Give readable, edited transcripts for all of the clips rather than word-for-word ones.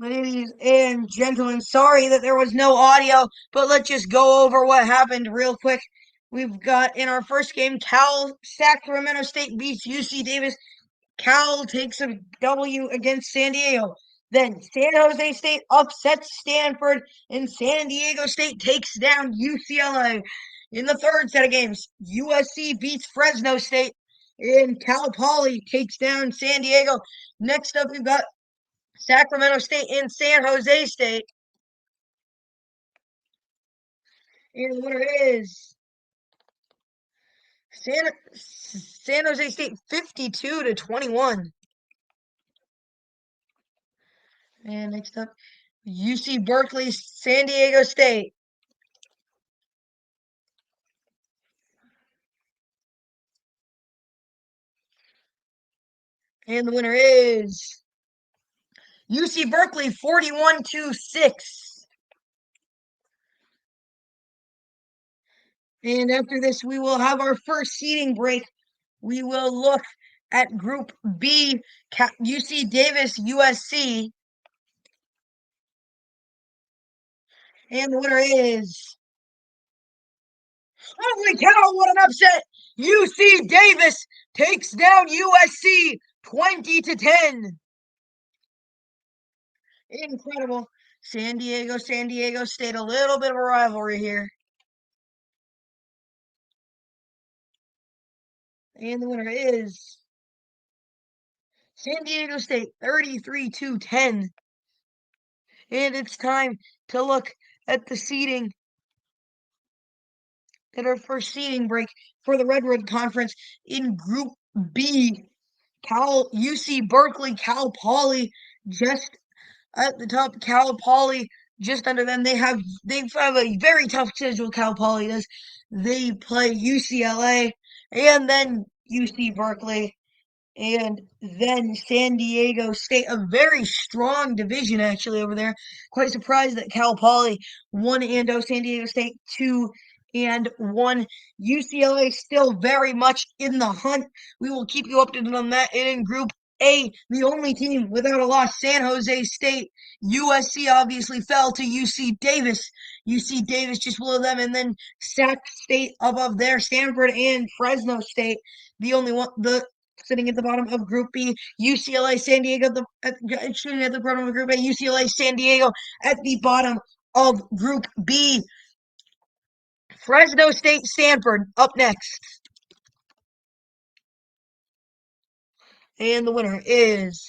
Ladies and gentlemen, sorry that there was no audio, but let's just go over what happened real quick. We've got in our first game, Sacramento State beats UC Davis. Cal takes a W against San Diego. Then San Jose State upsets Stanford, and San Diego State takes down UCLA. In the third set of games, USC beats Fresno State, and Cal Poly takes down San Diego. Next up, we've got Sacramento State and San Jose State. And the winner is San Jose State 52-21. And next up, UC Berkeley, San Diego State. And the winner is UC Berkeley 41-6. And after this, we will have our first seeding break. We will look at Group B, UC Davis, USC. And the winner is, holy cow, what an upset! UC Davis takes down USC 20-10. Incredible. San Diego State, a little bit of a rivalry here. And the winner is San Diego State 33-10. And it's time to look at the seeding, at our first seeding break for the Redwood Conference in Group B. UC Berkeley, Cal Poly, just at the top. Cal Poly just under them. They have a very tough schedule. Cal Poly does. They play UCLA and then UC Berkeley and then San Diego State. A very strong division actually over there. Quite surprised that Cal Poly 1-0, San Diego State 2-1. UCLA still very much in the hunt. We will keep you updated on that. And in Group A, the only team without a loss, San Jose State. USC obviously fell to UC Davis. UC Davis just below them, and then Sac State above there. Stanford and Fresno State, the only one, the sitting at the bottom of Group B. UCLA, San Diego, shooting at the bottom of Group A. UCLA, San Diego at the bottom of Group B. Fresno State, Stanford up next. And the winner is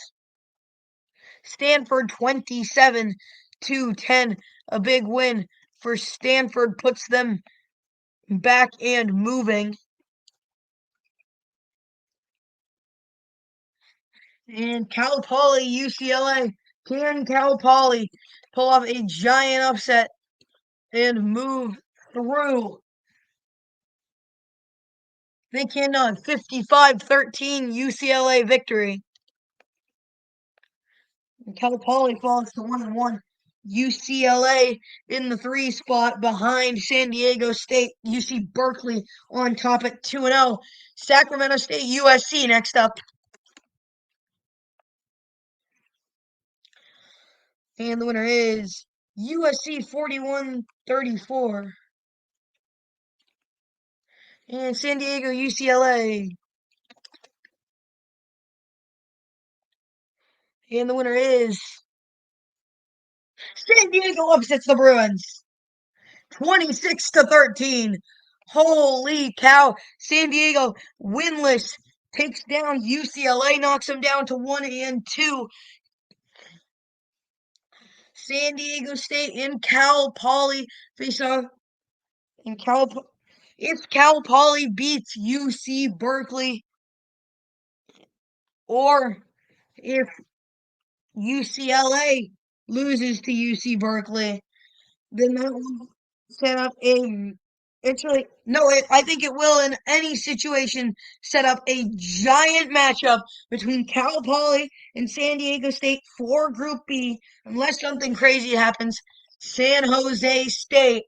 Stanford 27-10. A big win for Stanford, puts them back and moving. And Cal Poly, UCLA. Can Cal Poly pull off a giant upset and move through? They cannot. 55-13 UCLA victory. Cal Poly falls to 1-1. UCLA in the 3 spot behind San Diego State. UC Berkeley on top at 2-0. Sacramento State, USC next up. And the winner is USC 41-34. And San Diego, UCLA. And the winner is San Diego upsets the Bruins 26-13. Holy cow. San Diego winless takes down UCLA, knocks them down to 1-2. San Diego State and Cal Poly face off. And if Cal Poly beats UC Berkeley, or if UCLA loses to UC Berkeley, then that will set up a. Actually, no, I think it will in any situation set up a giant matchup between Cal Poly and San Diego State for Group B, unless something crazy happens. San Jose State,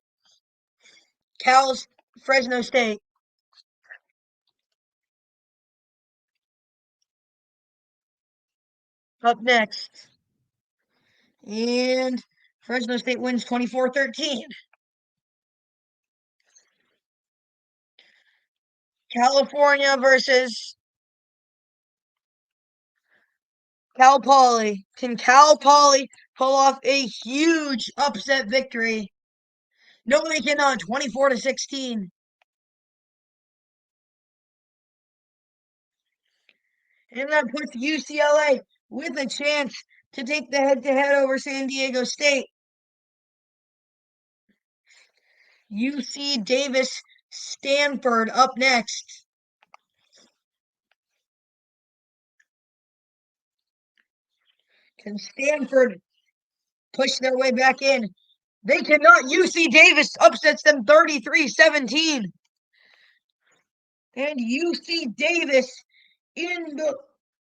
Fresno State. Up next. And Fresno State wins 24-13. California versus Cal Poly. Can Cal Poly pull off a huge upset victory? No, they cannot. 24-16. And that puts UCLA with a chance to take the head-to-head over San Diego State. UC Davis Stanford up next. Can Stanford push their way back in? They cannot. UC Davis upsets them 33-17. And UC Davis in the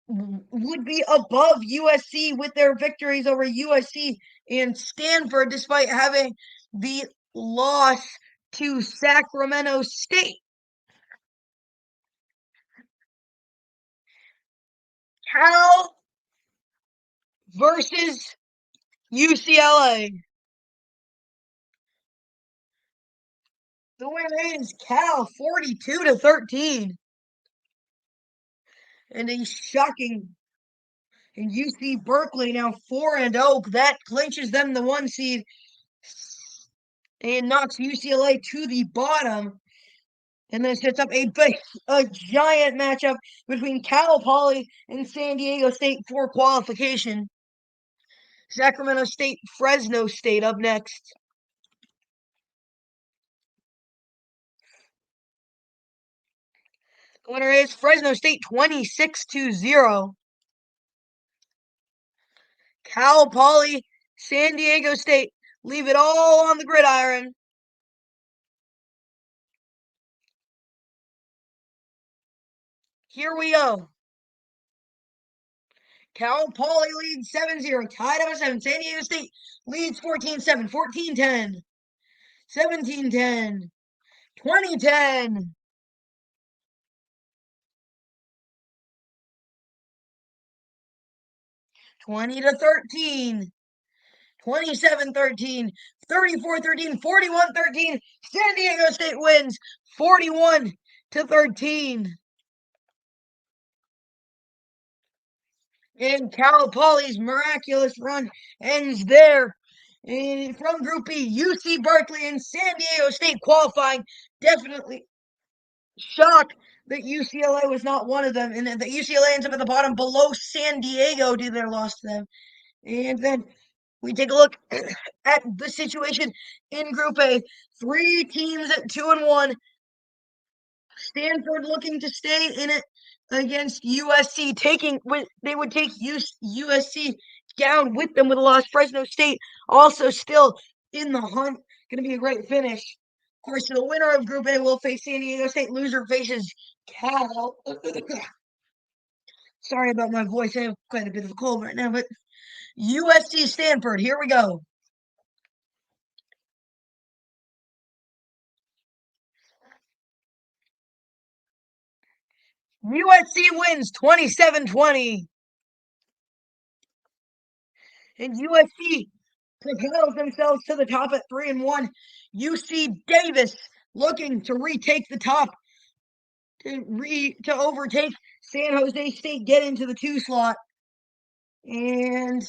would be above USC with their victories over USC and Stanford, despite having the loss to Sacramento State. Cal versus UCLA. The winner is Cal 42-13. And a shocking and UC Berkeley now 4-0. That clinches them the 1 seed and knocks UCLA to the bottom. And then sets up a giant matchup between Cal Poly and San Diego State for qualification. Sacramento State, Fresno State up next. The winner is Fresno State 26-0. Cal Poly, San Diego State leave it all on the gridiron. Here we go. Cal Poly leads 7-0, tied up at 7. San Diego State leads 14-7, 14-10, 17-10, 20-10. 20-13, 27-13, 34-13, 41-13. San Diego State wins 41-13. And Cal Poly's miraculous run ends there. And from Group B, UC Berkeley and San Diego State qualifying. Definitely shocked that UCLA was not one of them, and that UCLA ends up at the bottom below San Diego due to their loss to them. And then we take a look at the situation in Group A. 3 teams at 2-1. Stanford looking to stay in it against USC. They would take USC down with them with a loss. Fresno State also still in the hunt. Going to be a great finish. Of course, the winner of Group A will face San Diego State. Loser faces Cal. Sorry about my voice. I have quite a bit of a cold right now, but USC Stanford. Here we go. USC wins 27-20. And USC propels themselves to the top at 3-1. UC Davis looking to retake the top, to overtake San Jose State, get into the 2 slot. And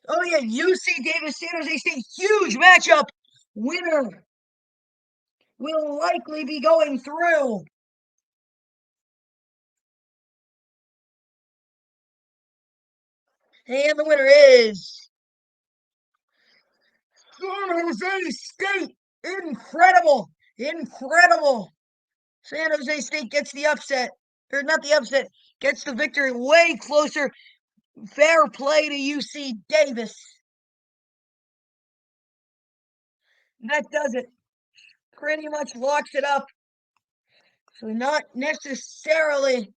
oh yeah, UC Davis, San Jose State, huge matchup. Winner will likely be going through. And the winner is San Jose State. Incredible. Incredible. San Jose State gets the upset. Or not the upset. Gets the victory way closer. Fair play to UC Davis. That does it. Pretty much locks it up. So not necessarily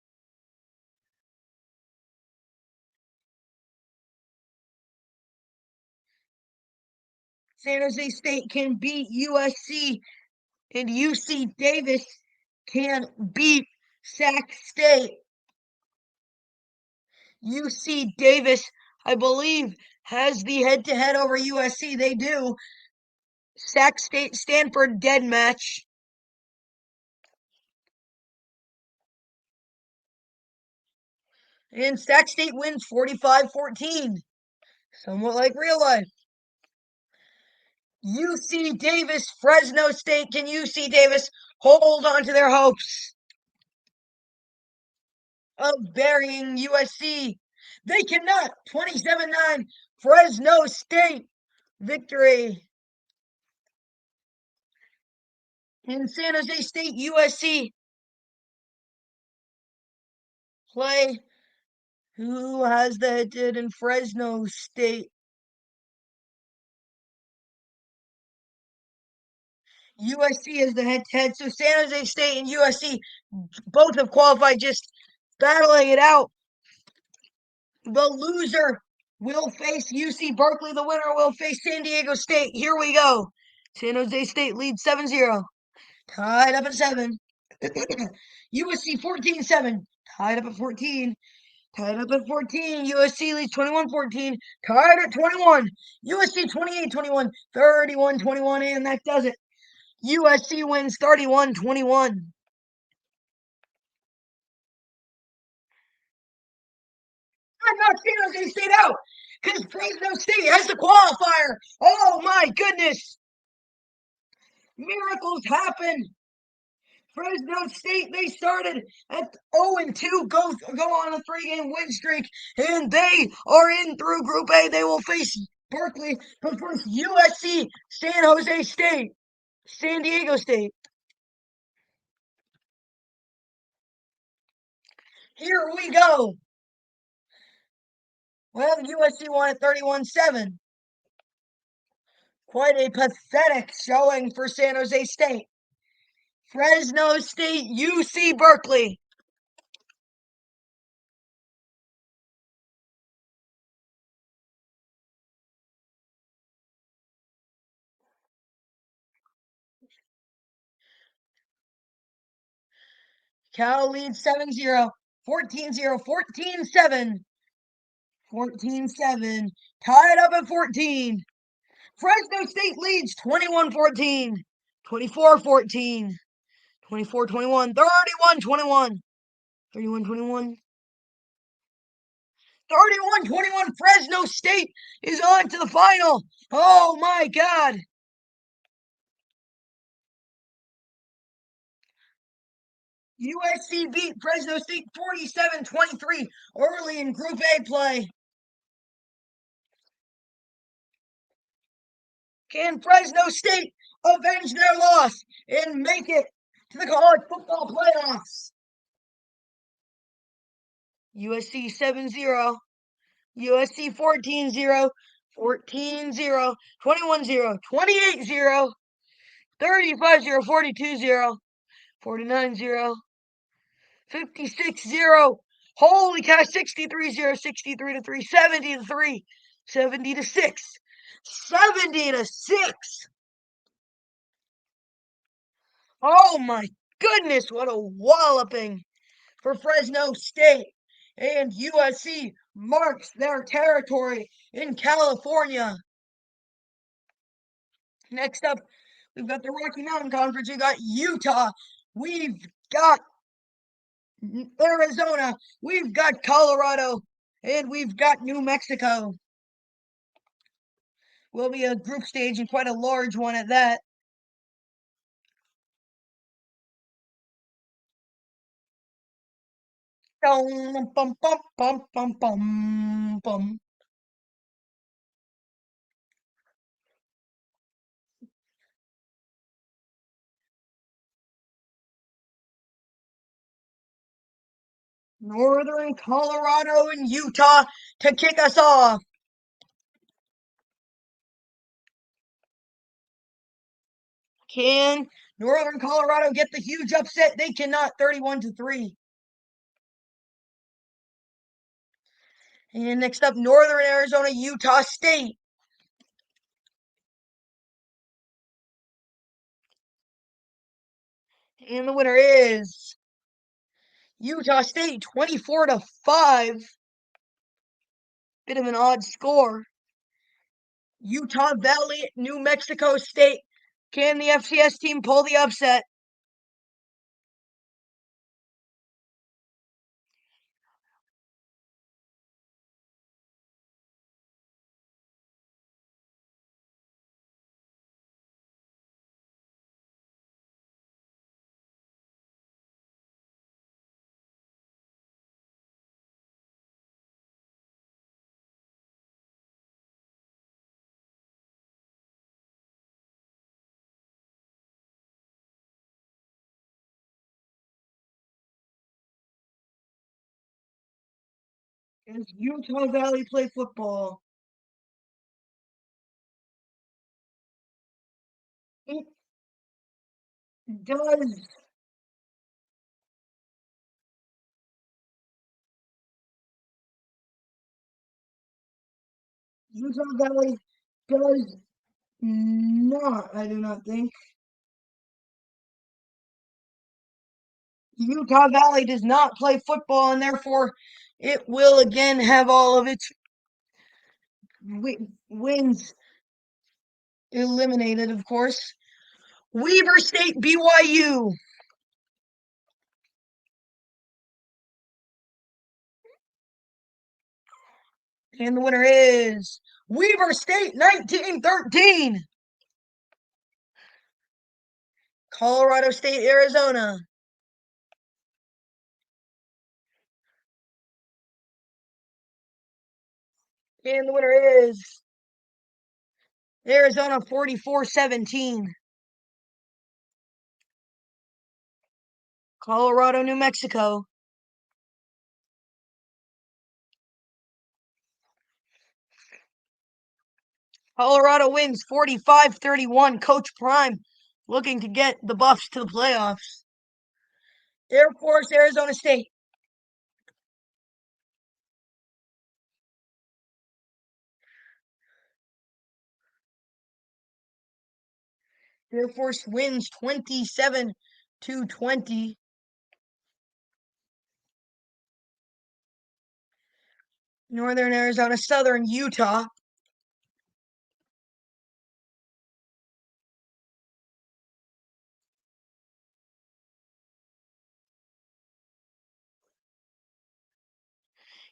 San Jose State can beat USC, and UC Davis can beat Sac State. UC Davis I believe, has the head-to-head over USC. They do. Sac State Stanford dead match. And Sac State wins 45-14. Somewhat like real life. UC Davis, Fresno State. Can UC Davis hold on to their hopes of burying USC? They cannot. 27-9, Fresno State victory. In San Jose State, USC play. Who has the head in Fresno State? USC is the head-to-head. So San Jose State and USC both have qualified, just battling it out. The loser will face UC Berkeley. The winner will face San Diego State. Here we go. San Jose State leads 7-0. Tied up at 7. USC 14-7. Tied up at 14. Tied up at 14. USC leads 21-14. Tied at 21. USC 28-21. 31-21. And that does it. USC wins 31-21. I knocked San Jose State out because Fresno State has the qualifier. Oh my goodness. Miracles happen. Fresno State, they started at 0-2, go on a 3-game win streak, and they are in through Group A. They will face Berkeley, but first USC, San Jose State, San Diego State. Here we go. Well, USC won at 31-7. Quite a pathetic showing for San Jose State. Fresno State, UC Berkeley. Cal leads 7-0, 14-0, 14-7, 14-7, tied up at 14. Fresno State leads 21-14, 24-14, 24-21, 31-21, 31-21, 31-21. Fresno State is on to the final. Oh my God. USC beat Fresno State 47-23 early in Group A play. Can Fresno State avenge their loss and make it to the college football playoffs? USC 7-0, USC 14-0, 14-0, 21-0, 28-0, 35-0, 42-0, 49-0, 56-0. Holy cow, 63-0, 63-3, 70-3, 70-6, 70-6. Oh my goodness, what a walloping for Fresno State. And USC marks their territory in California. Next up, we've got the Rocky Mountain Conference. We've got Utah. We've got Arizona. We've got Colorado. And we've got New Mexico. Will be a group stage and quite a large one at that. Bum, bum, bum, bum, bum, bum, bum. Northern Colorado and Utah to kick us off. Can Northern Colorado get the huge upset? They cannot. 31-3. And next up, Northern Arizona, Utah State. And the winner is Utah State 24-5. Bit of an odd score. Utah Valley, New Mexico State. Can the FCS team pull the upset? Does Utah Valley play football? It does. Utah Valley does not, I do not think. Utah Valley does not play football, and therefore it will again have all of its wins eliminated, of course. Weber State BYU. And the winner is Weber State 1913. Colorado State, Arizona. And the winner is Arizona 44-17. Colorado, New Mexico. Colorado wins 45-31. Coach Prime looking to get the Buffs to the playoffs. Air Force, Arizona State. Air Force wins 27-20. Northern Arizona, Southern Utah.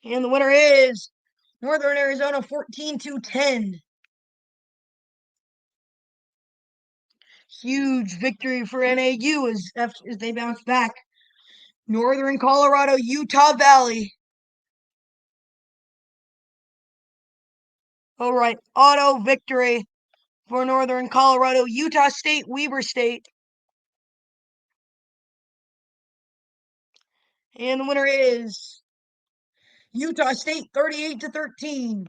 And the winner is Northern Arizona 14-10. Huge victory for NAU as they bounce back. Northern Colorado, Utah Valley. All right, auto victory for Northern Colorado, Utah State, Weber State. And the winner is Utah State 38-13.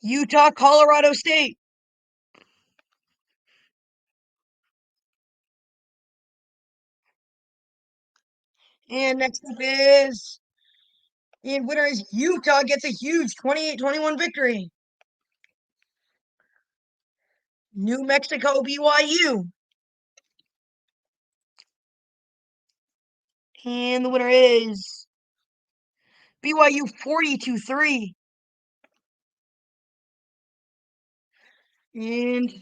Utah, Colorado State. And next up is, and winner is Utah gets a huge 28-21 victory. New Mexico, BYU. And the winner is BYU 40-3. And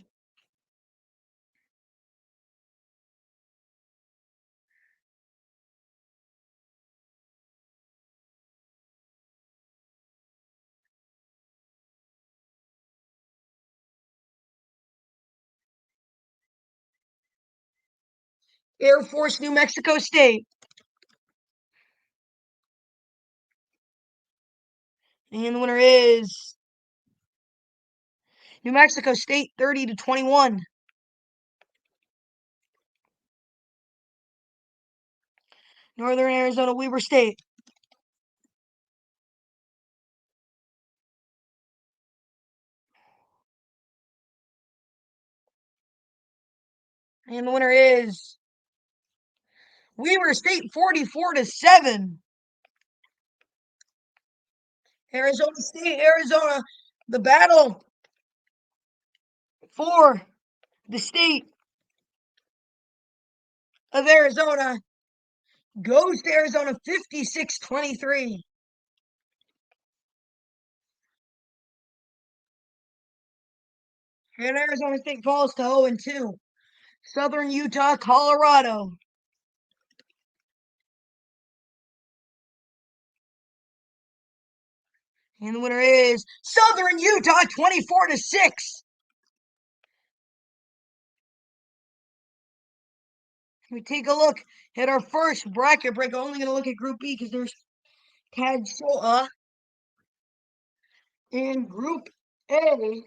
Air Force, New Mexico State. And the winner is New Mexico State 30-21. Northern Arizona, Weber State. And the winner is Weber State 44-7. Arizona State, Arizona, the battle for the state of Arizona goes to Arizona 56-23. And Arizona State falls to 0-2. Southern Utah, Colorado. And the winner is Southern Utah 24-6. We take a look at our first bracket break. I'm only going to look at Group B because there's Tadsoa. In Group A,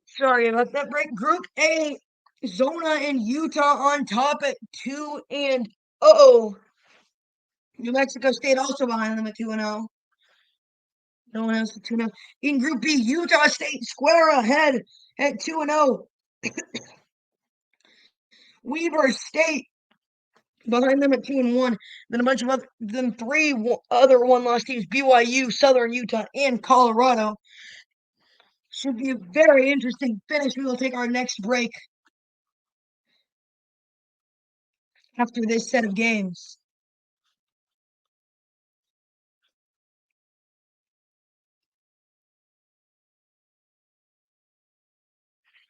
sorry about that break. Group A, Zona and Utah on top at 2-0. New Mexico State also behind them at 2-0. No one else at 2-0. In Group B, Utah State square ahead at 2-0. Weber State behind them at 2-1. Then a bunch of three other one-loss teams: BYU, Southern Utah, and Colorado. Should be a very interesting finish. We will take our next break after this set of games.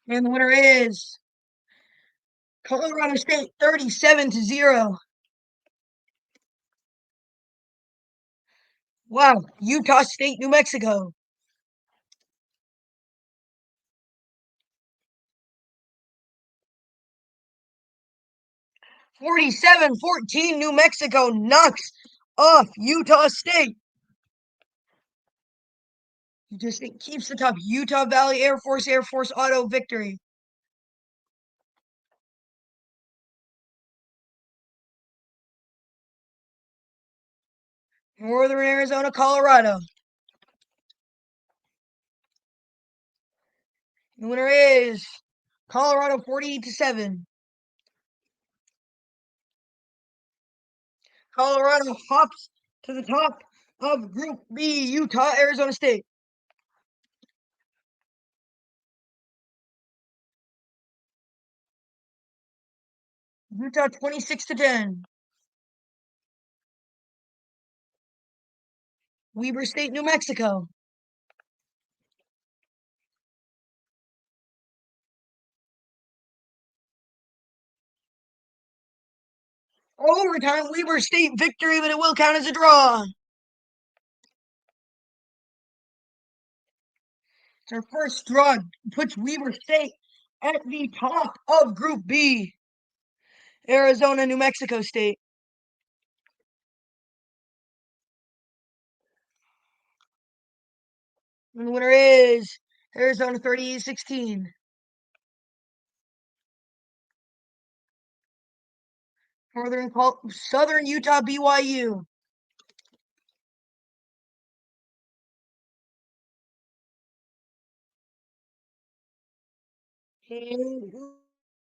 And the winner is Colorado State 37-0. Wow, Utah State, New Mexico. 47-14, New Mexico knocks off Utah State. Utah State keeps the top. Utah Valley Air Force Auto victory. Northern Arizona, Colorado. The winner is Colorado 48-7. Colorado hops to the top of Group B, Utah, Arizona State. Utah 26-10. Weber State, New Mexico. Overtime, Weber State victory, but it will count as a draw. It's our first draw. Puts Weber State at the top of Group B. Arizona, New Mexico State. And the winner is Arizona 38-16. Southern Utah, BYU. And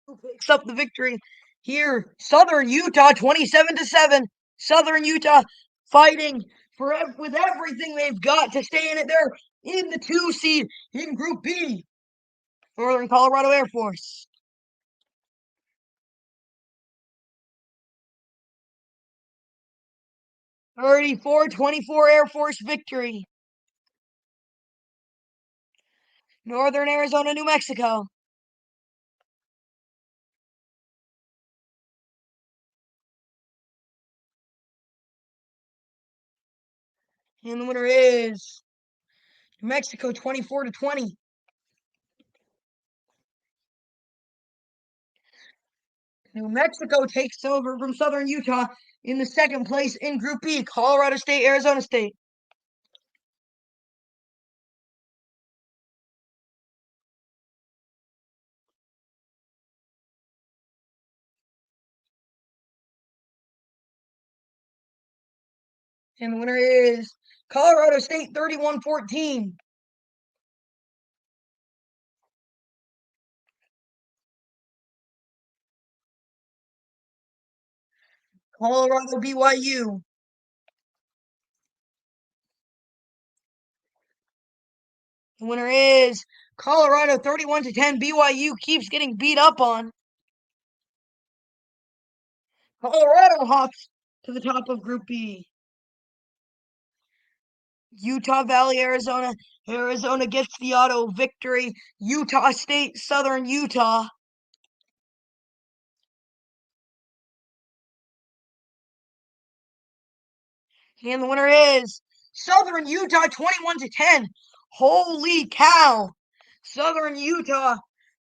who picks up the victory here? Southern Utah 27-7. Southern Utah fighting with everything they've got to stay in it. They're in the 2 seed in Group B. Northern Colorado Air Force. 34-24 Air Force victory. Northern Arizona, New Mexico. And the winner is New Mexico 24-20. New Mexico takes over from Southern Utah in the second place in Group B, Colorado State, Arizona State. And the winner is Colorado State 31-14. Colorado BYU. The winner is Colorado 31-10. BYU keeps getting beat up on. Colorado hops to the top of Group B. Utah Valley, Arizona. Arizona gets the auto victory. Utah State, Southern Utah. And the winner is Southern Utah 21-10. Holy cow. Southern Utah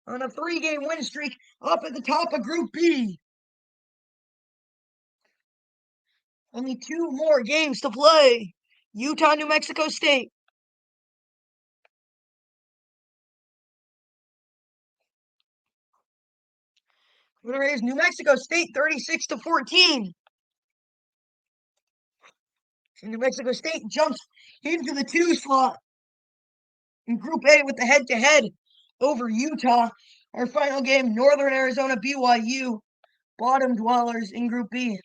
on a 3-game win streak up at the top of Group B. Only 2 more games to play. Utah, New Mexico State. Winner is New Mexico State 36-14. So New Mexico State jumps into the 2 slot in Group A with the head-to-head over Utah. Our final game, Northern Arizona BYU, bottom dwellers in Group B.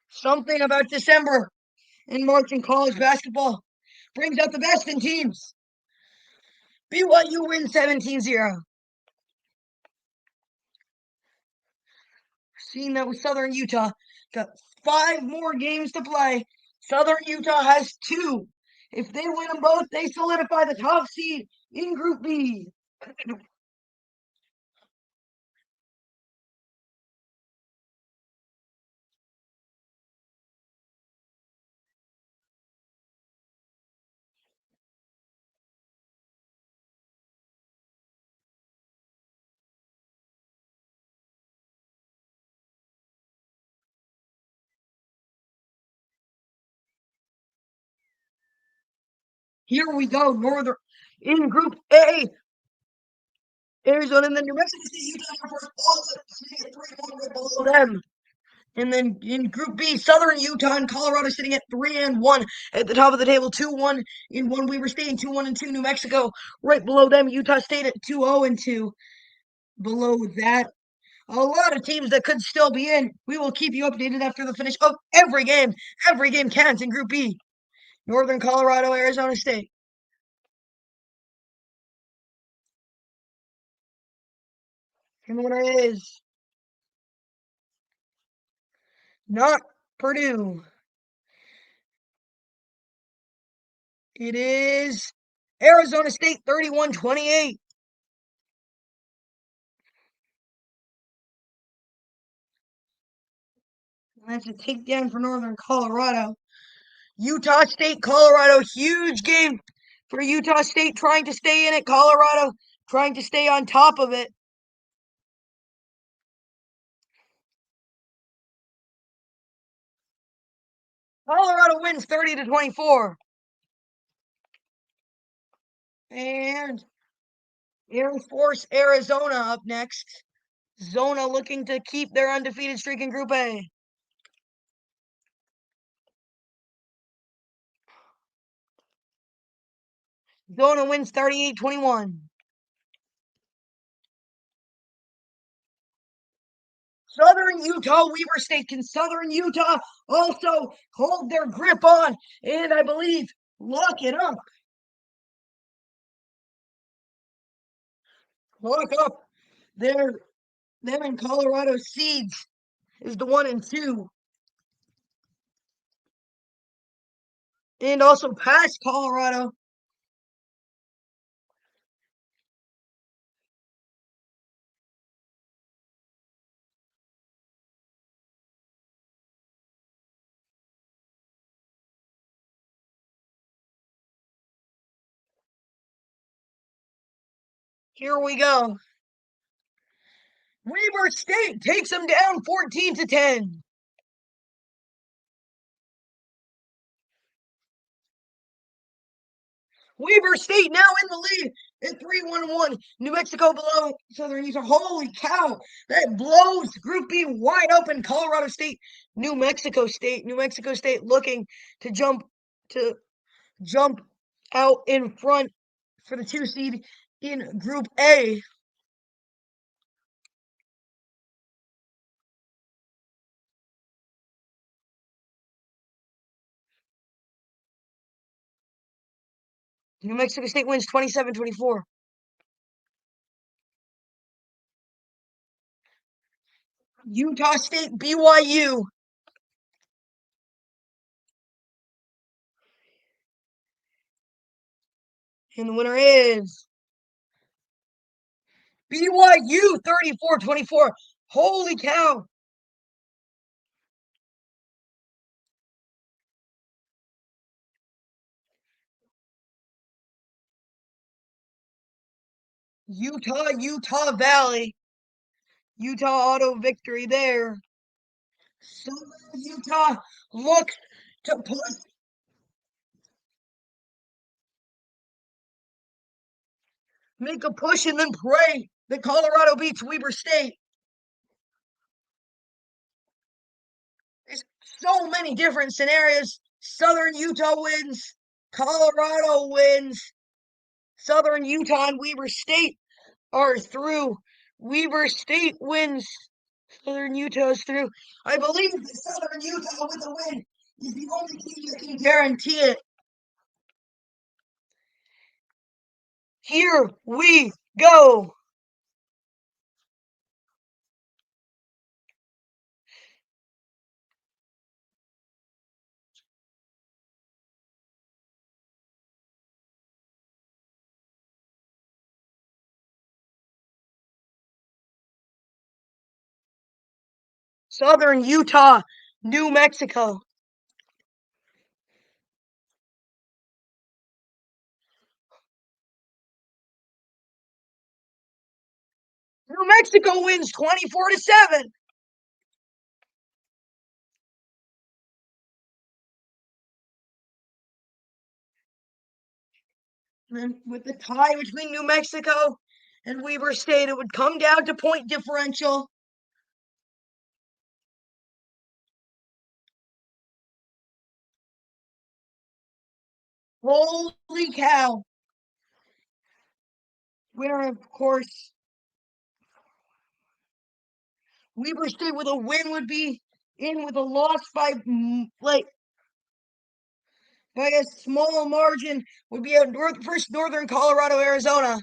Something about December in March in college basketball brings out the best in teams. BYU wins 17-0. Seeing that with Southern Utah, got 5 more games to play. Southern Utah has 2. If they win them both, they solidify the top seed in Group B. Here we go, Northern in Group A. Arizona and then New Mexico State, Utah are first all sitting at 3-1 right below them. And then in Group B, Southern Utah and Colorado sitting at 3-1 at the top of the table, 2-1 in 1 Weber State and 2-1 and 2 New Mexico. Right below them, Utah State at 2-0 and 2. Below that, a lot of teams that could still be in. We will keep you updated after the finish of every game. Every game counts in Group B. Northern Colorado, Arizona State. And the winner is not Purdue. It is Arizona State 31-28. That's a takedown for Northern Colorado. Utah State, Colorado, huge game for Utah State trying to stay in it. Colorado trying to stay on top of it. Colorado wins 30-24. And Air Force, Arizona up next. Zona looking to keep their undefeated streak in Group A. Zona wins 38-21. Southern Utah, Weber State. Can Southern Utah also hold their grip on and I believe lock it up? Lock up their them in Colorado seeds is the 1 and 2. And also past Colorado. Here we go. Weber State takes them down 14-10. Weber State now in the lead at 3-1-1. New Mexico below Southern Utah. Holy cow! That blows Group B wide open. Colorado State, New Mexico State. New Mexico State looking to jump out in front for the 2 seed in Group A. New Mexico State wins 27-24. Utah State, BYU. And the winner is BYU 34-24. Holy cow. Utah Valley. Utah auto victory there. So Utah looks to push. Make a push and then pray that Colorado beats Weber State. There's so many different scenarios. Southern Utah wins. Colorado wins. Southern Utah and Weber State are through. Weber State wins. Southern Utah's through. I believe that Southern Utah with a win is the only team that can guarantee it. Here we go. Southern Utah, New Mexico. New Mexico wins 24-7. And with the tie between New Mexico and Weber State, it would come down to point differential. Holy cow. Winner, of course, Weber State with a win would be in, with a loss by a small margin would be at first Northern Colorado, Arizona.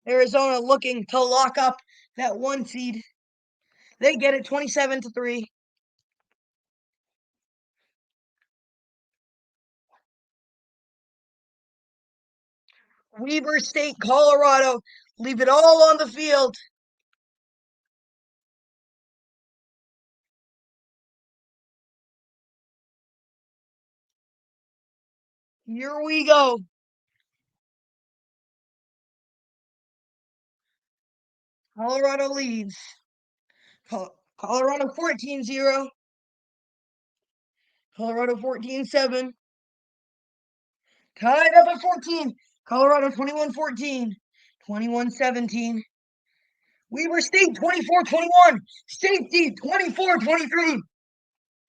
Arizona looking to lock up that 1 seed. They get it 27-3. Weber State, Colorado, leave it all on the field. Here we go. Colorado leads. Colorado 14-0. Colorado 14-7. Tied up at 14. Colorado 21-14. 21-17. Weber State 24-21. Safety 24-23.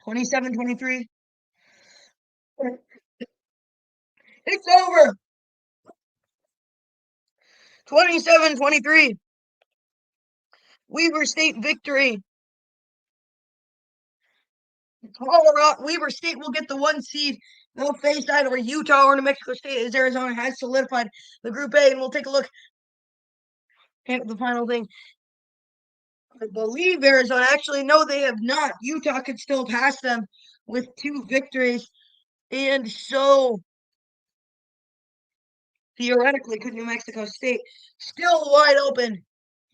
27-23. It's over. 27-23. Weber State victory. Colorado, Weber State will get the 1 seed. They'll face either Utah or New Mexico State, as Arizona has solidified the Group A. And we'll take a look at the final thing. I believe Arizona, actually, no, they have not. Utah could still pass them with 2 victories. And so, theoretically, could New Mexico State still wide open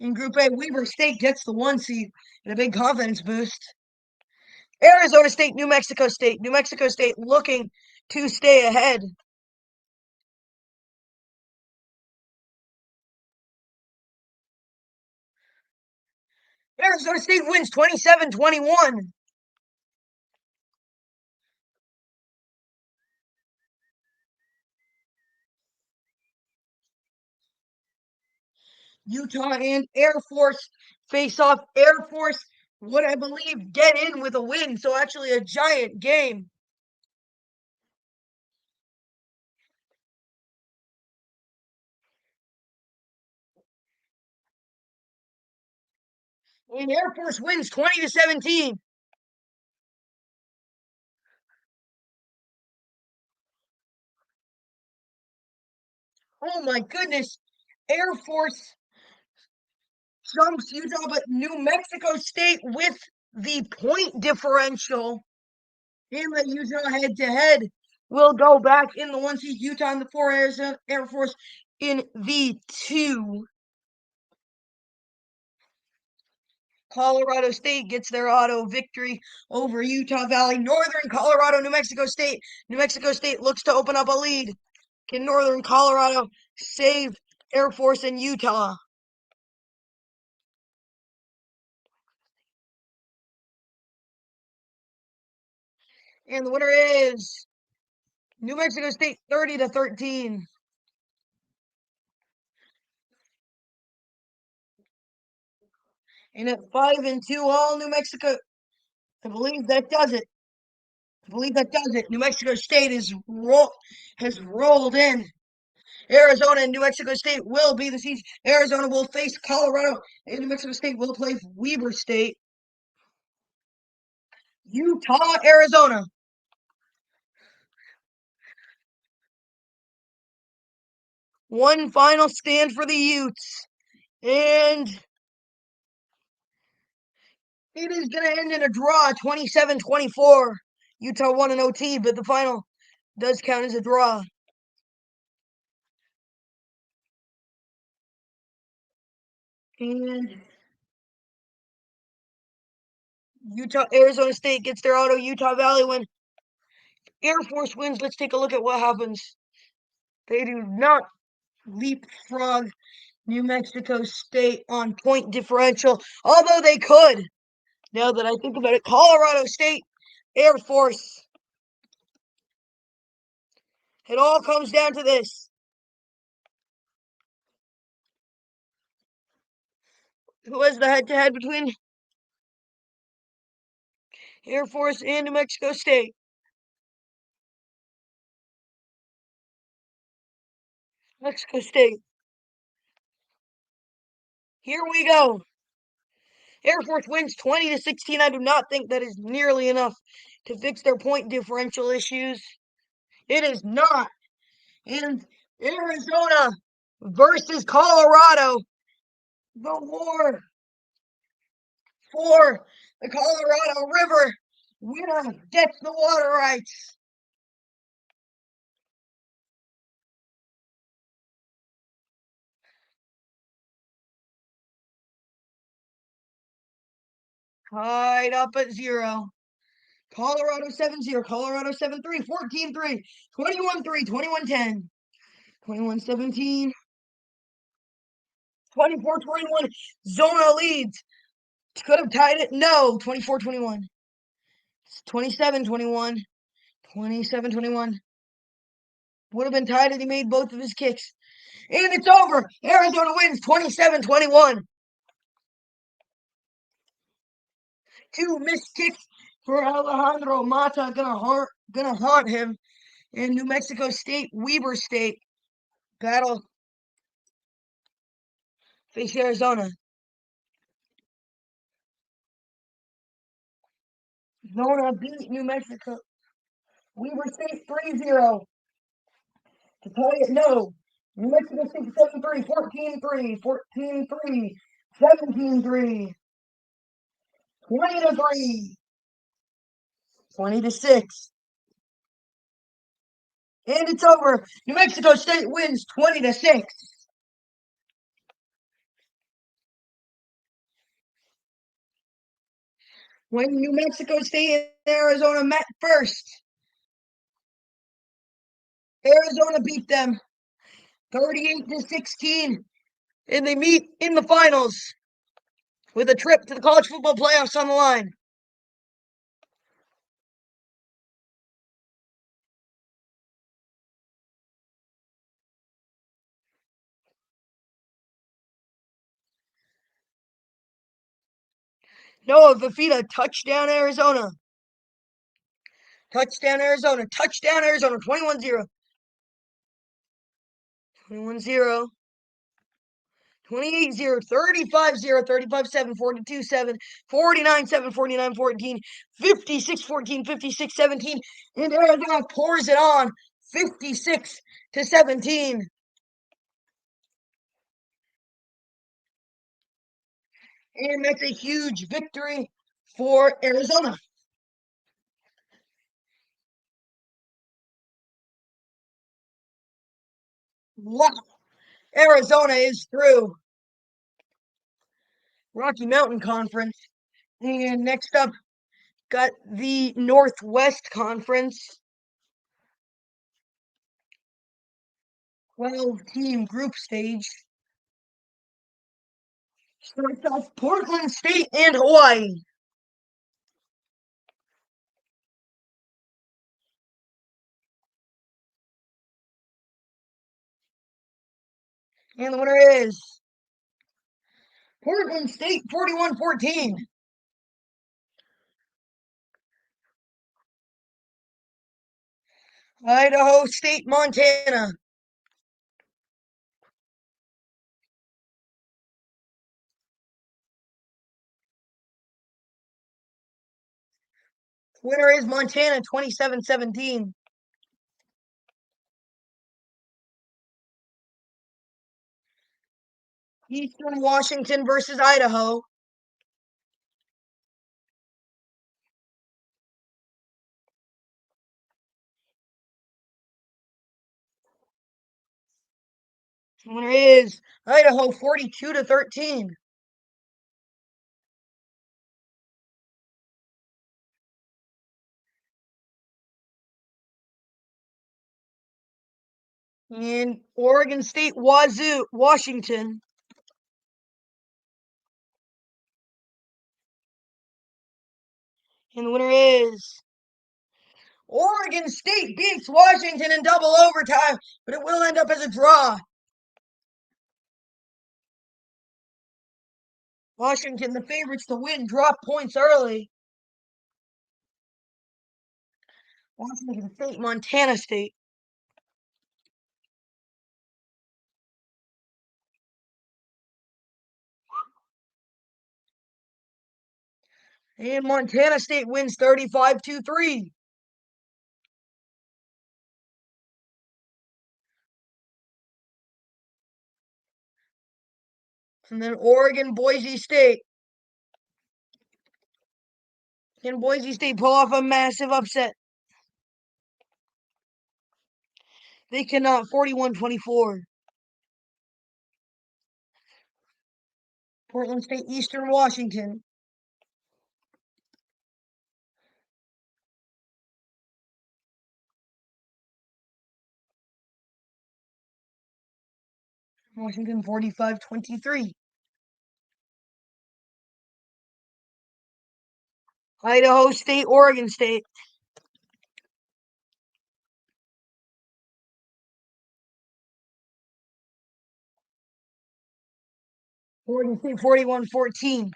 in Group A? Weber State gets the 1 seed and a big confidence boost. Arizona State, New Mexico State. New Mexico State looking to stay ahead. Arizona State wins 27-21. Utah and Air Force face off. Air Force would, I believe, get in with a win. So actually a giant game. And Air Force wins 20-17. Oh my goodness. Air Force jumps Utah, but New Mexico State with the point differential in the Utah head-to-head will go back in the 1 seed. Utah in the 4, Arizona Air Force in the 2. Colorado State gets their auto victory over Utah Valley. Northern Colorado, New Mexico State. New Mexico State looks to open up a lead. Can Northern Colorado save Air Force and Utah? And the winner is New Mexico State 30-13. And at 5-2, all New Mexico. I believe that does it. New Mexico State has rolled in. Arizona and New Mexico State will be the seeds. Arizona will face Colorado, and New Mexico State will play Weber State. Utah, Arizona. One final stand for the Utes. And it is going to end in a draw, 27-24. Utah won an OT, but the final does count as a draw. And Arizona State gets their auto. Utah Valley win. Air Force wins. Let's take a look at what happens. They do not leapfrog New Mexico State on point differential, although they could. Now that I think about it, Colorado State, Air Force. It all comes down to this. Who has the head-to-head between Air Force and New Mexico State? Mexico State. Here we go. Air Force wins 20-16. I do not think that is nearly enough to fix their point differential issues. It is not. And Arizona versus Colorado. The war for the Colorado River. Winner gets the water rights. Tied up at 0. Colorado 7-0. Colorado 7-3. 14-3. 21-3. 21-10. 21-17. 24-21. Zona leads. Could have tied it. No. 24-21. 27-21. 27-21. Would have been tied if he made both of his kicks. And it's over. Arizona wins 27-21. 2 missed kicks for Alejandro Mata. Gonna haunt him. And New Mexico State, Weber State battle face Arizona. Zona beat New Mexico. Weber State 3-0. To tie it, no. New Mexico State 7-3, 14-3, 14-3, 17-3, 20-3, 20-6. And it's over. New Mexico State wins 20-6. When New Mexico State and Arizona met first, Arizona beat them 38-16, and they meet in the finals with a trip to the college football playoffs on the line. Noah Fafita, touchdown Arizona. Touchdown Arizona. Touchdown Arizona. 21-0. 21-0. 28-0, 35-0, 35-7, 42-7, 49-7, 49-14, 56-14, 56-17, and Arizona pours it on 56-17. And that's a huge victory for Arizona. Wow. Arizona is through Rocky Mountain Conference. And next up, got the Northwest Conference. 12-team group stage. Starts off Portland State and Hawaii. And the winner is Portland State 41-14. Idaho State, Montana. Winner is Montana 27-17. Eastern Washington versus Idaho. Winner is Idaho 42-13. And Oregon State, Wazoo, Washington. And the winner is Oregon State beats Washington in double overtime, but it will end up as a draw. Washington, the favorites to win, drop points early. Washington State, Montana State. And Montana State wins 35-3. And then Oregon, Boise State. Can Boise State pull off a massive upset? They cannot. 41-24. Portland State, Eastern Washington. Washington 45-23. Idaho State, Oregon State. Oregon State 41-14.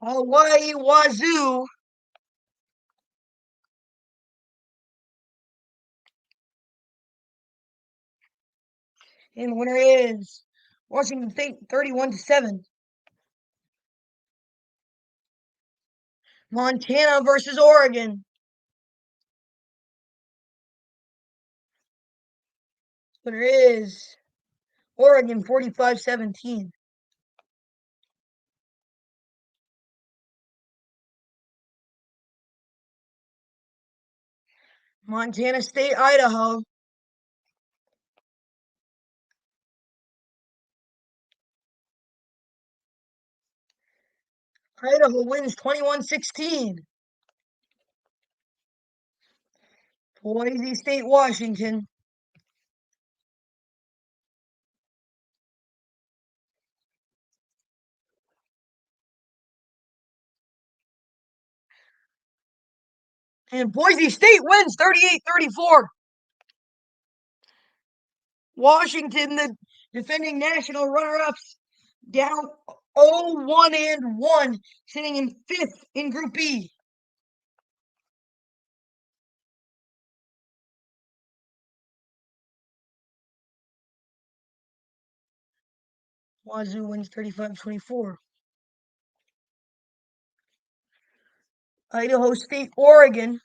Hawaii, Wazoo. And the winner is Washington State 31-7. Montana versus Oregon. Winner is Oregon 45-17. Montana State, Idaho. Idaho wins 21-16. Boise State, Washington. And Boise State wins 38-34. Washington, the defending national runner-ups, down 0-1-1, sitting in 5th in Group B. Wazoo wins 35-24. Idaho State, Oregon.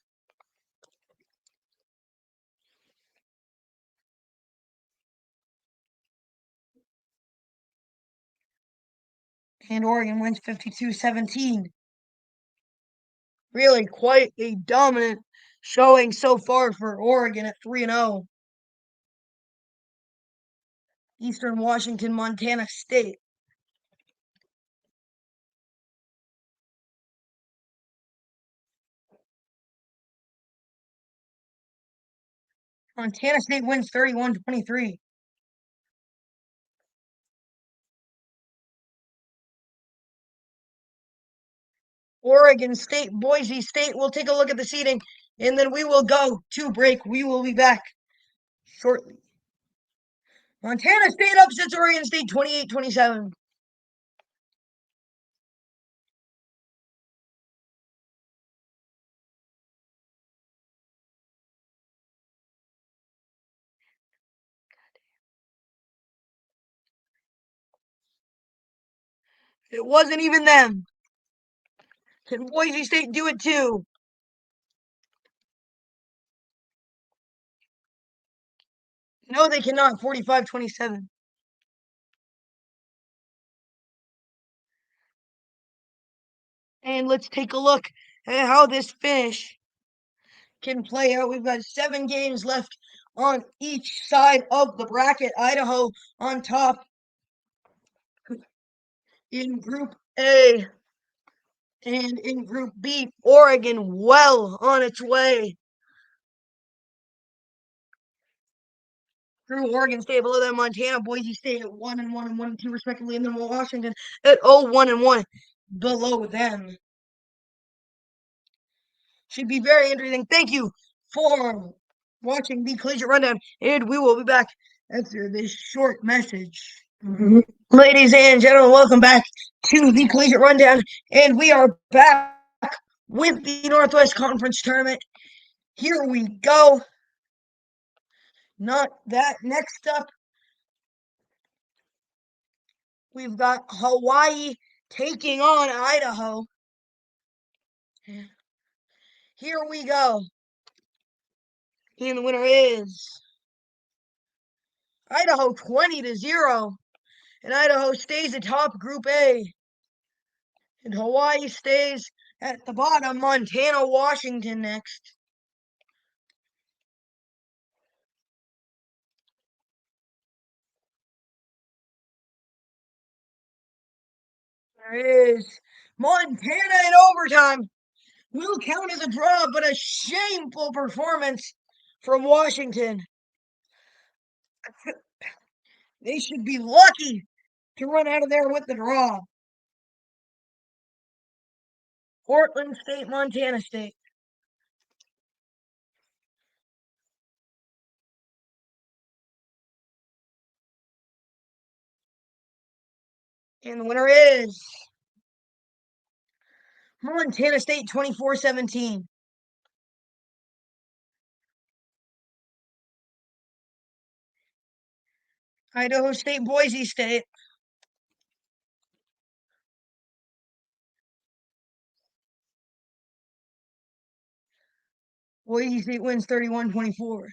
And Oregon wins 52-17. Really quite a dominant showing so far for Oregon at 3-0. Eastern Washington, Montana State. Montana State wins 31-23. Oregon State, Boise State. We'll take a look at the seeding and then we will go to break. We will be back shortly. Montana State upsets Oregon State 28-27. It wasn't even them. Can Boise State do it too? No, they cannot. 45-27. And let's take a look at how this finish can play out. We've got 7 games left on each side of the bracket. Idaho on top in Group A. And in Group B, Oregon well on its way through Oregon State. Below that, Montana, Boise State at 1-1 and 1-2 respectively, and then Washington at 0-1 and 1 below them. Should be very interesting. Thank you for watching the Collegiate Rundown, and we will be back after this short message. Ladies and gentlemen, welcome back to the Collegiate Rundown, and we are back with the Northwest Conference Tournament. Here we go. Not that. Next up, we've got Hawaii taking on Idaho. Here we go. And the winner is Idaho 20-0. And Idaho stays atop Group A. And Hawaii stays at the bottom. Montana, Washington next. There is Montana in overtime. Will count as a draw, but a shameful performance from Washington. They should be lucky to run out of there with the draw. Portland State, Montana State. And the winner is Montana State 24-17. Idaho State, Boise State. Boise State wins 31-24.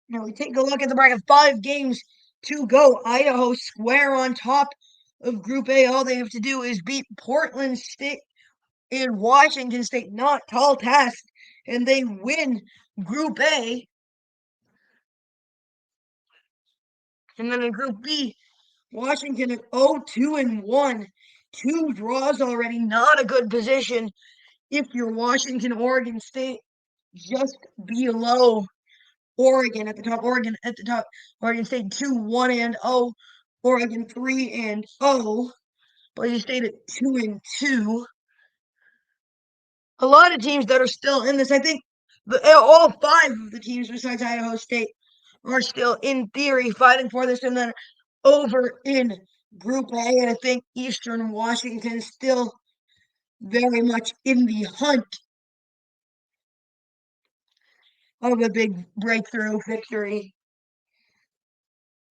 Now we take a look at the bracket. 5 games to go. Idaho square on top of Group A. All they have to do is beat Portland State and Washington State. Not tall task. And they win Group A. And then in Group B, Washington at 0-2 and 1. 2 draws already. Not a good position if you're Washington, Oregon State, just below Oregon at the top. Oregon at the top. Oregon State 2-1 and 0. Oregon 3-0. Boise State at 2-2. A lot of teams that are still in this. I think all 5 of the teams besides Idaho State are still in theory fighting for this. And then over in Group A, and I think Eastern Washington still very much in the hunt of a big breakthrough victory.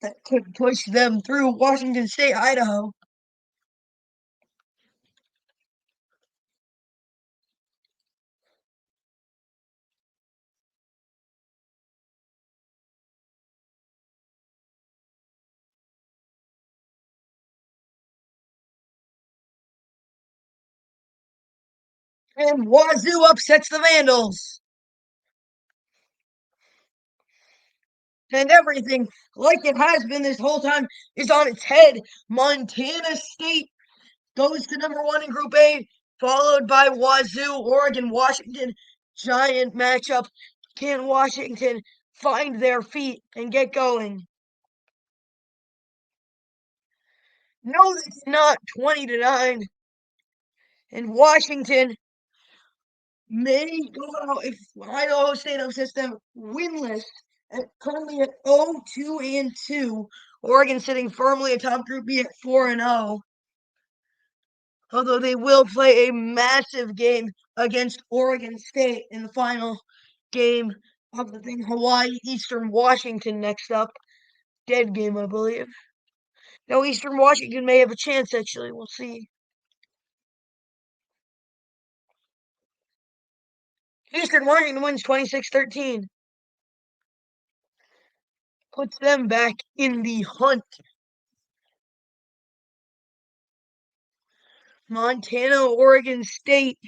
that could push them through Washington State, Idaho. And Wazoo upsets the Vandals. And everything, like it has been this whole time, is on its head. Montana State goes to number one in Group A, followed by Wazoo, Oregon, Washington. Giant matchup. Can Washington find their feet and get going? No, it's not 20-9. And Washington may go out if Idaho State upsets them winless, currently at 0-2-2. Oregon sitting firmly atop Group B at 4-0. Although they will play a massive game against Oregon State in the final game of the thing. Hawaii, Eastern Washington next up. Dead game, I believe. No, Eastern Washington may have a chance, actually. We'll see. Eastern Washington wins 26-13. Puts them back in the hunt. Montana, Oregon State.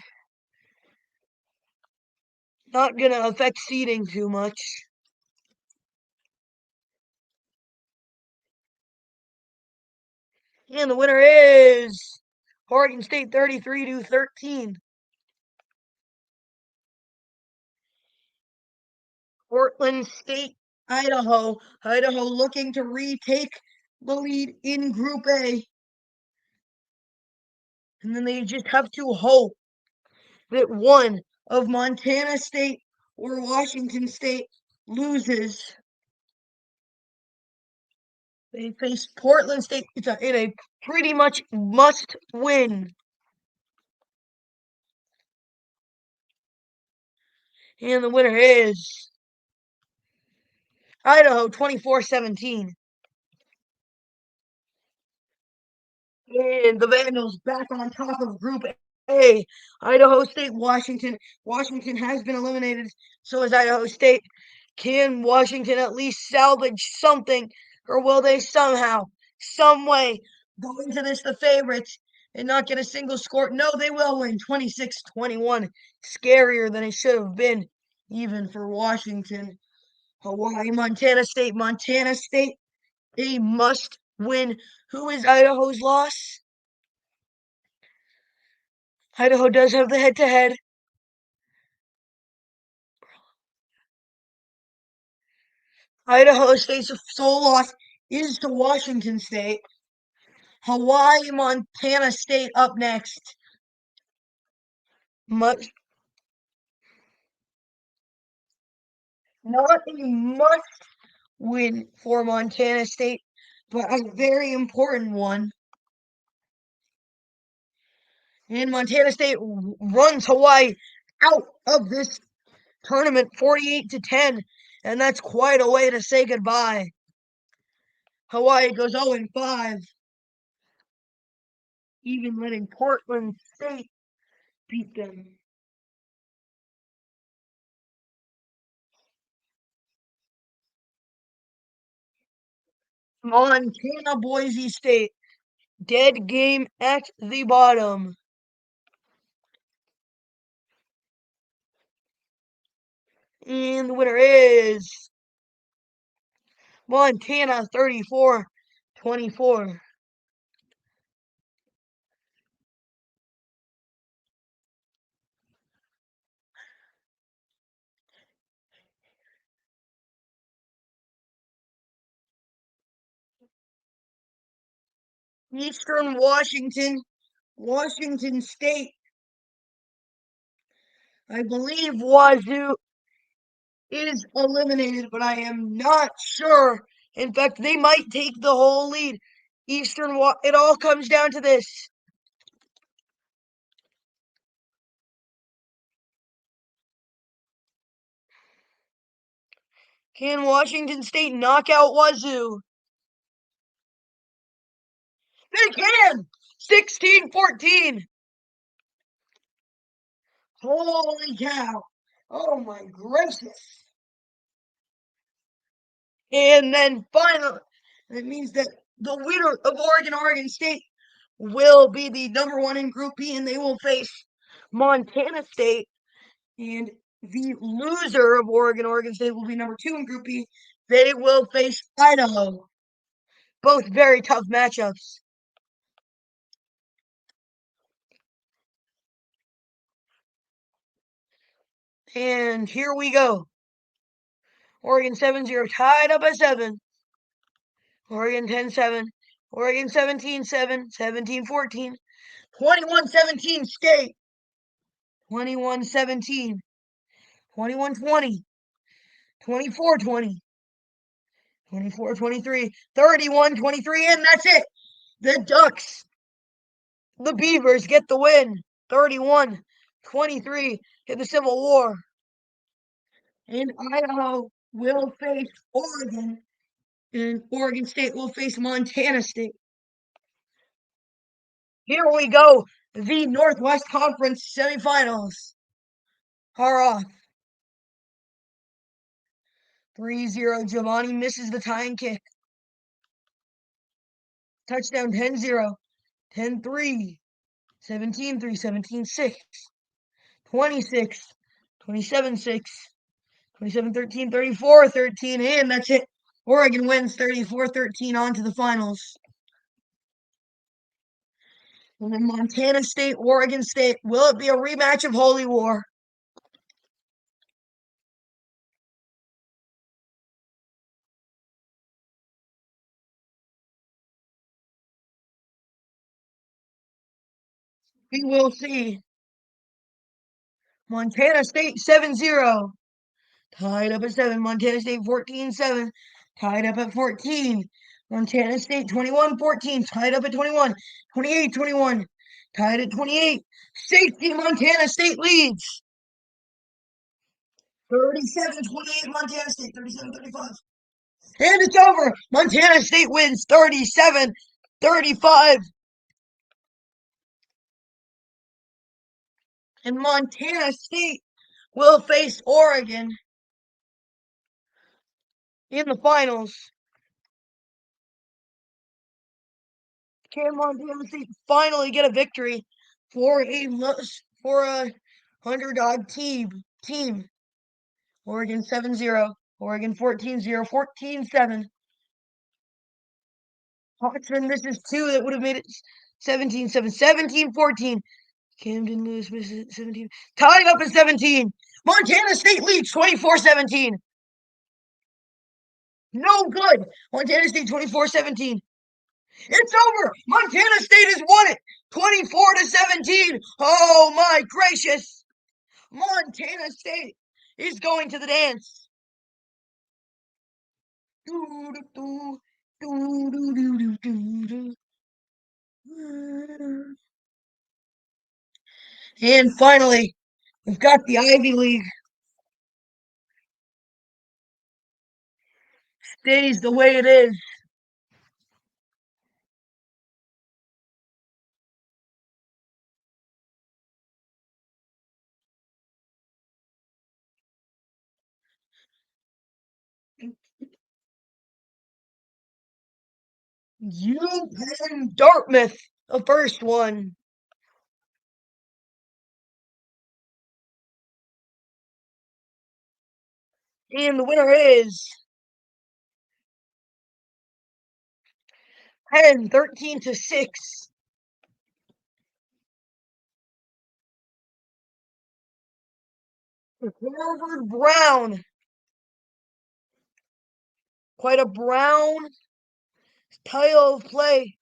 Not going to affect seeding too much. And the winner is Oregon State 33-13. Portland State, Idaho. Idaho looking to retake the lead in Group A. And then they just have to hope that one of Montana State or Washington State loses. They face Portland State. It's a pretty much must win. And the winner is Idaho 24-17. And the Vandals back on top of Group A. Idaho State, Washington. Washington has been eliminated. So is Idaho State. Can Washington at least salvage something? Or will they somehow, some way, go into this the favorites and not get a single score? No, they will win 26-21. Scarier than it should have been, even for Washington. Hawaii, Montana State. Montana State, a must win. Who is Idaho's loss? Idaho does have the head-to-head. Idaho State's sole loss is to Washington State. Hawaii, Montana State up next. Much, not a must win for Montana State, but a very important one. And Montana State runs Hawaii out of this tournament 48-10, and that's quite a way to say goodbye. Hawaii goes 0-5, even letting Portland State beat them. Montana, Boise State. Dead game at the bottom. And the winner is Montana 34-24. Eastern Washington, Washington State. I believe Wazoo is eliminated, but I am not sure. In fact, they might take the whole lead. It all comes down to this. Can Washington State knock out Wazoo? It can! 16-14. Holy cow. Oh my gracious. And then finally, that means that the winner of Oregon State will be the number one in Group B, and they will face Montana State. And the loser of Oregon State will be number two in Group B. They will face Idaho. Both very tough matchups. And here we go. Oregon 7-0 tied up at 7. Oregon 10-7. Oregon 17-7. 17-14. 21-17 State. 21-17. 21-20. 24-20. 24-23. 31-23. And that's it. The Ducks, the Beavers, get the win. 31-23 in the Civil War. And Idaho will face Oregon. And Oregon State will face Montana State. Here we go. The Northwest Conference semifinals are off. 3-0. Giovanni misses the tying kick. Touchdown 10-0. 10-3. 17-3. 17-6. 26. 27-6. 27-13. 34-13. And that's it. Oregon wins 34-13 on to the finals. And then Montana State, Oregon State. Will it be a rematch of Holy War? We will see. Montana State 7-0. Tied up at 7. Montana State 14-7. Tied up at 14. Montana State 21-14. Tied up at 21. 28-21. Tied at 28. Safety Montana State leads. 37-28 Montana State. 37-35. And it's over. Montana State wins 37-35. And Montana State will face Oregon in the finals. Can Montana State finally get a victory for a underdog team? Oregon 7-0. Oregon 14-0. 14-7. Hawksman misses two. That would have made it 17-7. 17-14. Camden Lewis misses 17. Tied up at 17. Montana State leads 24-17. No good. Montana State 24-17. It's over. Montana State has won it. 24-17. Oh my gracious. Montana State is going to the dance. And finally, we've got the Ivy League. Stays the way it is. UPenn Dartmouth, the first one. And the winner is 13-6. Harvard Brown. Quite a brown style of play.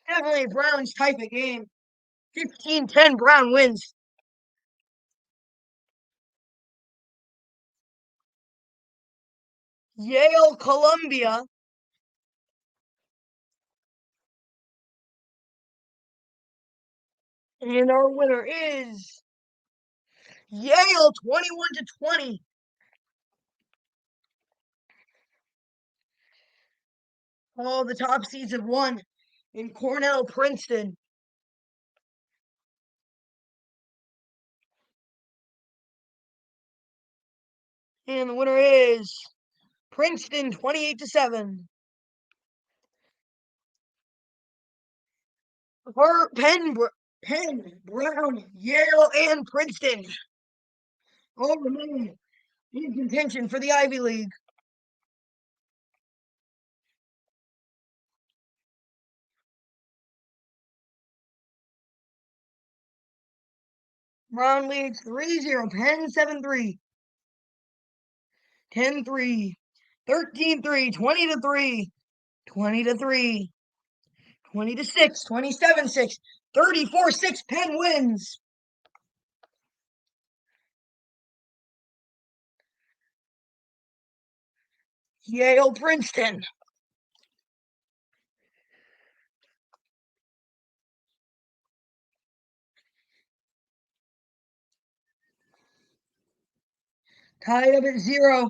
Definitely Brown's type of game. 15-10 Brown wins. Yale Columbia. And our winner is Yale 21-20. All the top seeds have won in Cornell, Princeton. And the winner is Princeton 28-7. For Penn, Brown, Yale, and Princeton all remain in contention for the Ivy League. Brown leads 3-0. Penn 7-3. 10-3. 13-3. 20-3. 20-3. 20-6. 27-6. 34-6. Penn wins. Yale, Princeton. Tied up at 0.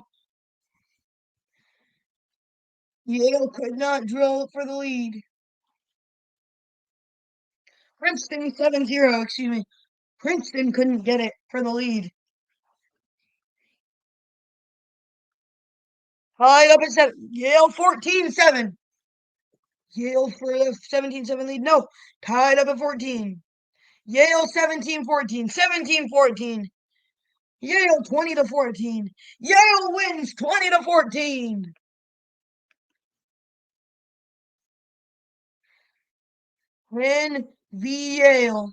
Yale could not drill for the lead. Princeton 7-0, excuse me. Princeton couldn't get it for the lead. Tied up at 7. Yale 14-7. Yale for the 17-7 lead. No, tied up at 14. Yale 17-14. 17-14. Yale 20-14. Yale wins 20-14. Penn v. Yale.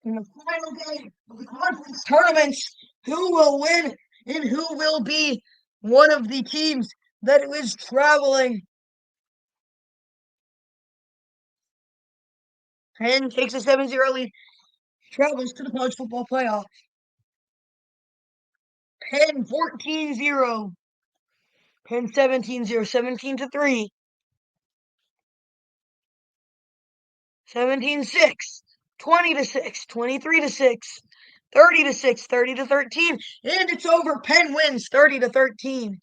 In the final game of the conference tournaments, who will win and who will be one of the teams that is traveling. Penn takes a 7-0 lead, travels to the college football playoff. Penn 14-0. Penn 17-0, 17-3. 17-6, 20-6, 23-6, 30-6, 30-13, and it's over. Penn wins 30-13.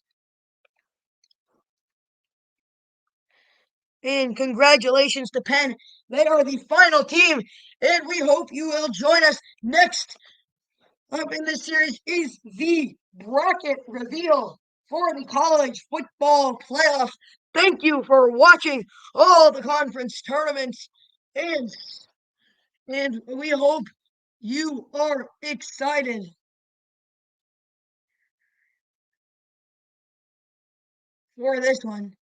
And congratulations to Penn. They are the final team, and we hope you will join us. Next up in this series is the bracket reveal for the college football playoffs. Thank you for watching all the conference tournaments, and we hope you are excited for this one.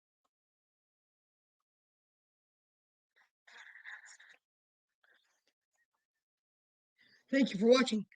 Thank you for watching.